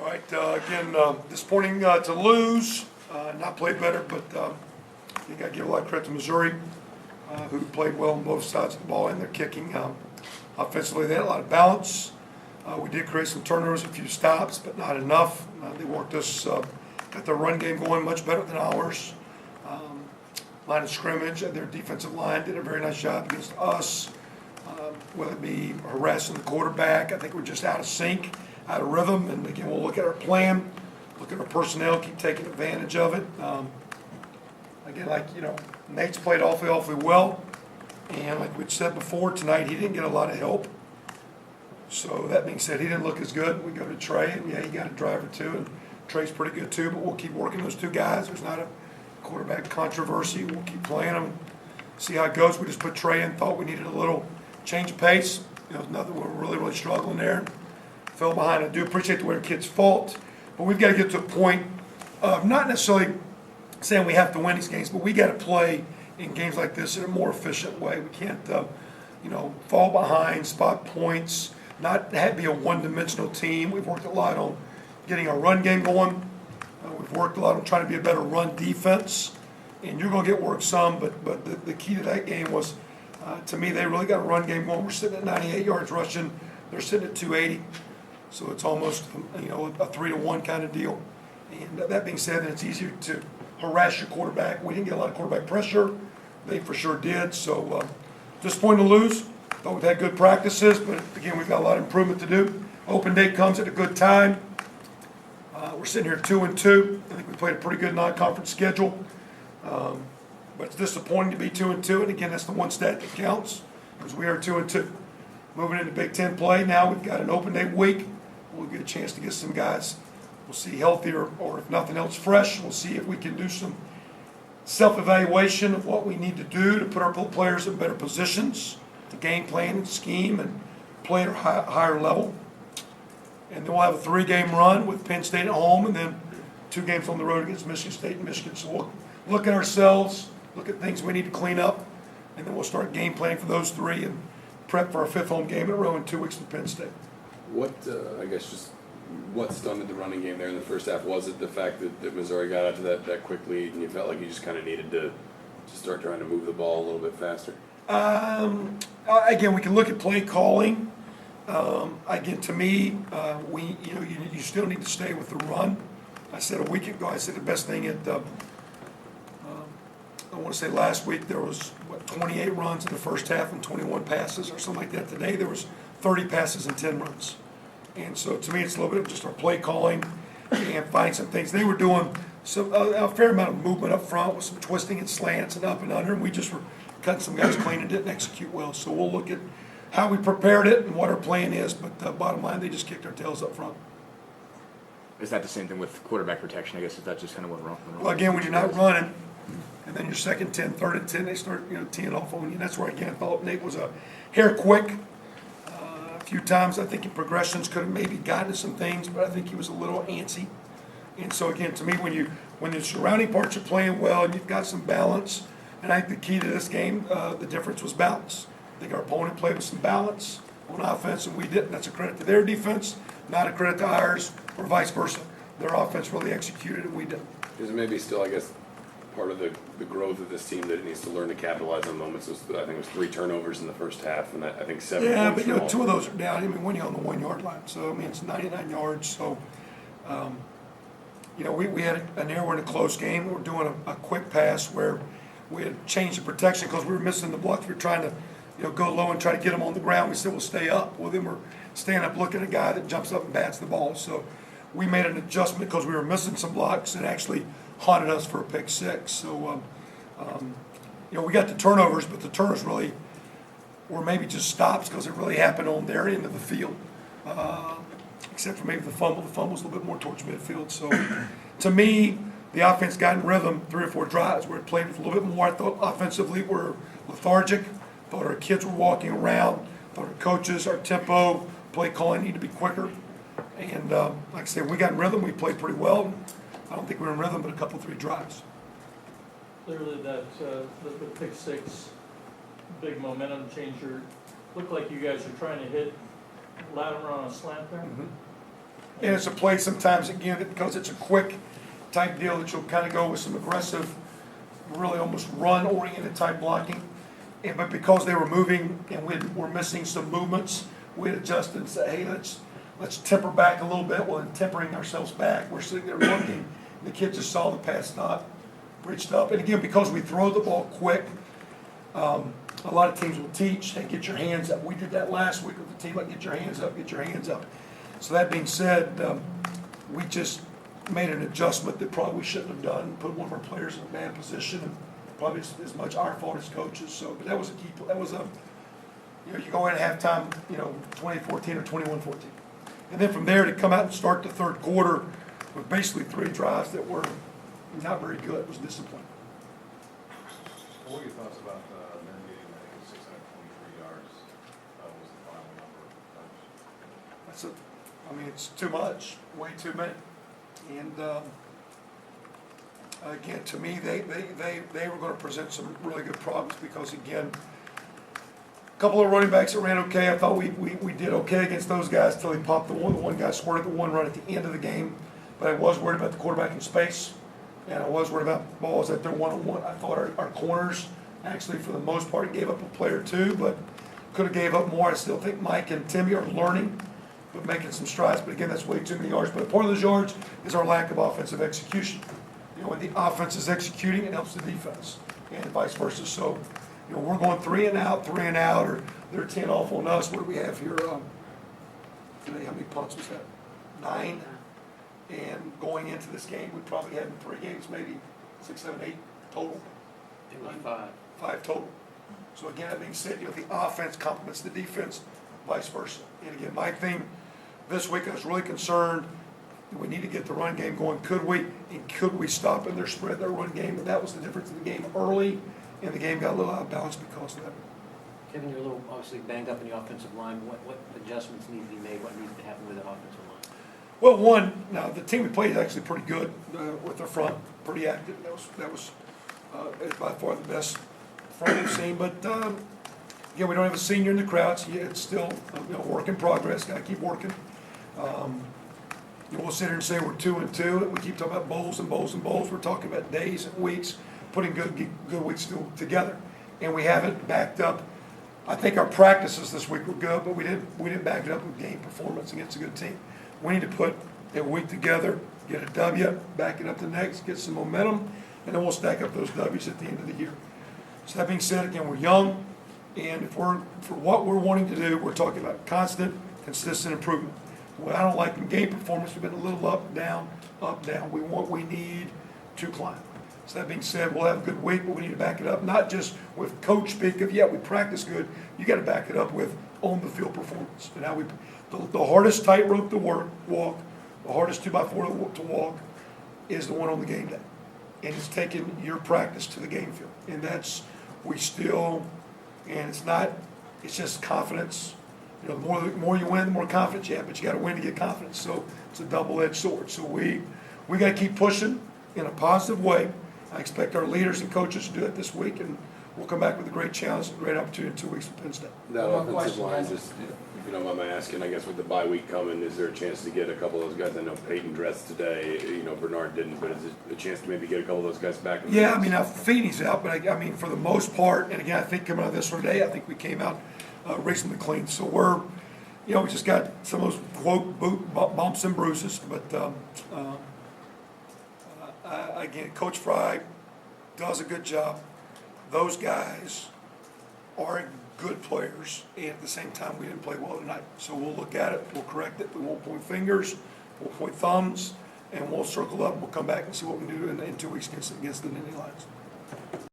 All right, again, disappointing to lose, not play better, but you got to give a lot of credit to Missouri, who played well on both sides of the ball, and they're kicking. Offensively, they had a lot of balance. We did create some turnovers, a few stops, but not enough. They worked us, got their run game going much better than ours. Line of scrimmage, their defensive line did a very nice job against us, whether it be harassing the quarterback. I think we're just out of sync, out of rhythm, and again, we'll look at our plan, look at our personnel, keep taking advantage of it. Again, Nate's played awfully well, and like we said before, tonight he didn't get a lot of help. So that being said, he didn't look as good. We go to Trey, and yeah, he got a driver too, and Trey's pretty good too, but we'll keep working those two guys. There's not a quarterback controversy. We'll keep playing them, see how it goes. We just put Trey in, thought we needed a little change of pace. Nothing, we're really struggling there. Fell behind. I do appreciate the way our kids fought, but we've got to get to a point of not necessarily saying we have to win these games, but we got to play in games like this in a more efficient way. We can't, fall behind, spot points, not be a one-dimensional team. We've worked a lot on getting our run game going. We've worked a lot on trying to be a better run defense, and you're going to get work some, but the key to that game was, to me, they really got a run game going. We're sitting at 98 yards rushing. They're sitting at 280, so it's almost a 3-to-1 kind of deal. And that being said, it's easier to harass your quarterback. We didn't get a lot of quarterback pressure. They for sure did. So disappointed to lose. Thought we've had good practices, but again, we've got a lot of improvement to do. Open day comes at a good time. We're sitting here 2-2. I think we played a pretty good non-conference schedule. But it's disappointing to be 2-2, and again, that's the one stat that counts, because we are 2-2. Moving into Big Ten play now, we've got an open day week. We'll get a chance to get some guys, we'll see, healthier, or if nothing else, fresh. We'll see if we can do some self-evaluation of what we need to do to put our players in better positions to game plan and scheme and play at a higher level. And then we'll have a 3-game run with Penn State at home, and then 2 games on the road against Michigan State and Michigan. So we'll look at ourselves, look at things we need to clean up, and then we'll start game planning for those 3 and prep for our 5th home game in a row in 2 weeks with Penn State. What stunted the running game there in the first half? Was it the fact that Missouri got out to that quick lead and you felt like you just kind of needed to start trying to move the ball a little bit faster? Again, we can look at play calling. Again, to me, you still need to stay with the run. I said a week ago, the best thing I want to say last week there was 28 runs in the first half and 21 passes or something like that. Today there was 30 passes and 10 runs. And so to me, it's a little bit of just our play calling and finding some things. They were doing a fair amount of movement up front with some twisting and slants and up and under, and we just were cutting some guys clean and didn't execute well. So we'll look at how we prepared it and what our plan is, but bottom line, they just kicked our tails up front. Is that the same thing with quarterback protection? I guess is that just kind of what wrong? Well, again, when you're not running, and then your second 10, third and 10, they start teeing off on you. That's where, again, I thought Nate was a hair quick. A few times I think in progressions could have maybe gotten to some things, but I think he was a little antsy. And so again, to me, when the surrounding parts are playing well and you've got some balance, and I think the key to this game, the difference was balance. I think our opponent played with some balance on offense, and we didn't. That's a credit to their defense, not a credit to ours, or vice versa. Their offense really executed, and we didn't. Because it may be still, I guess, part of the growth of this team that it needs to learn to capitalize on moments. I think it was 3 turnovers in the first half, and I think 7 points. Yeah, but 2 of those are down. When you're on the 1-yard line, so it's 99 yards. So, we had an error in a close game. We were doing a quick pass where we had changed the protection because we were missing the blocks. We were trying to, go low and try to get them on the ground. We said we'll stay up. Well, then we're staying up looking at a guy that jumps up and bats the ball. So we made an adjustment because we were missing some blocks and actually haunted us for a pick 6. So, we got the turnovers, but the turnovers really were maybe just stops because it really happened on their end of the field, except for maybe the fumble. The fumble was a little bit more towards midfield. So, to me, the offense got in rhythm 3 or 4 drives where it played with a little bit more. I thought offensively we're lethargic. Thought our kids were walking around. Thought our coaches, our tempo, play calling need to be quicker. And like I said, we got in rhythm. We played pretty well. I don't think we were in rhythm, but a couple, 3 drives. Clearly that the pick 6, big momentum changer. Looked like you guys are trying to hit Latimer on a slant there. Mm-hmm. And it's a play sometimes, again, because it's a quick type deal that you'll kind of go with some aggressive, really almost run-oriented type blocking. But because they were moving and we're missing some movements, we'd adjust and say, hey, let's temper back a little bit. Well, in tempering ourselves back, we're sitting there looking. The kid just saw the pass stop, reached up. And again, because we throw the ball quick, a lot of teams will teach, hey, get your hands up. We did that last week with the team, like, get your hands up, get your hands up. So that being said, we just made an adjustment that probably we shouldn't have done, put one of our players in a bad position, and probably as much our fault as coaches. So, but that was a key, you go in at halftime, 2014 or 21-14. And then from there to come out and start the third quarter with basically 3 drives that were not very good. It was disappointing. What are your thoughts about them getting, I think, 623 yards was the final number? It's too much, way too many. And again, to me, they were going to present some really good problems because, again, a couple of running backs that ran okay. I thought we did okay against those guys until he popped the one. The one guy squirted the one run at the end of the game. But I was worried about the quarterback in space, and I was worried about balls at their one-on-one. I thought our corners, actually, for the most part, gave up a play or two, but could have gave up more. I still think Mike and Timmy are learning, but making some strides. But again, that's way too many yards. But part of those yards is our lack of offensive execution. When the offense is executing, it helps the defense, and vice versa. So, we're going 3 and out, or they're 10 off on us. What do we have here? Today, how many punts was that? 9. And going into this game, we probably had in 3 games, maybe 6, 7, 8 total. It was 5. 5 total. So again, that being said, the offense complements the defense, vice versa. And again, my thing this week, I was really concerned. We need to get the run game going. Could we? And could we stop in their spread, their run game? And that was the difference in the game early, and the game got a little out of balance because of that. Kevin, you're a little obviously banged up in the offensive line. What adjustments need to be made? What needs to happen with the offensive line? Well, one, now the team we played is actually pretty good with their front, pretty active. That was by far the best front we've seen. But again, we don't have a senior in the crowd, so it's still work in progress. Got to keep working. We'll sit here and say we're 2-2. We keep talking about bowls and bowls and bowls. We're talking about days and weeks, putting good weeks together, and we haven't backed up. I think our practices this week were good, but we didn't back it up with game performance against a good team. We need to put a week together, get a W, back it up the next, get some momentum, and then we'll stack up those W's at the end of the year. So that being said, again, we're young, and for what we're wanting to do, we're talking about constant, consistent improvement. What I don't like in game performance, we've been a little up, down, up, down. We need to climb. So that being said, we'll have a good week, but we need to back it up, not just with coach speak of, we practice good. You got to back it up with on-the-field performance. And how the hardest tightrope to walk, the hardest 2x4 to walk is the one on the game day. And it's taking your practice to the game field. And it's just confidence. The more you win, the more confidence you have, but you got to win to get confidence. So it's a double-edged sword. So we got to keep pushing in a positive way. I expect our leaders and coaches to do it this week, and we'll come back with a great challenge and a great opportunity in 2 weeks with Penn State. That offensive line, just, if you don't mind my asking, I guess with the bye week coming, is there a chance to get a couple of those guys? I know Peyton dressed today, Bernard didn't, but is it a chance to maybe get a couple of those guys back? Yeah, now Feeney's out, but for the most part, and again, I think coming out of this one today, I think we came out reasonably clean. So we just got some of those quote bumps and bruises, but again, Coach Fry does a good job. Those guys are good players, and at the same time, we didn't play well tonight. So we'll look at it, we'll correct it, we won't point fingers, we'll point thumbs, and we'll circle up, we'll come back and see what we can do in 2 weeks against the Nittany Lions.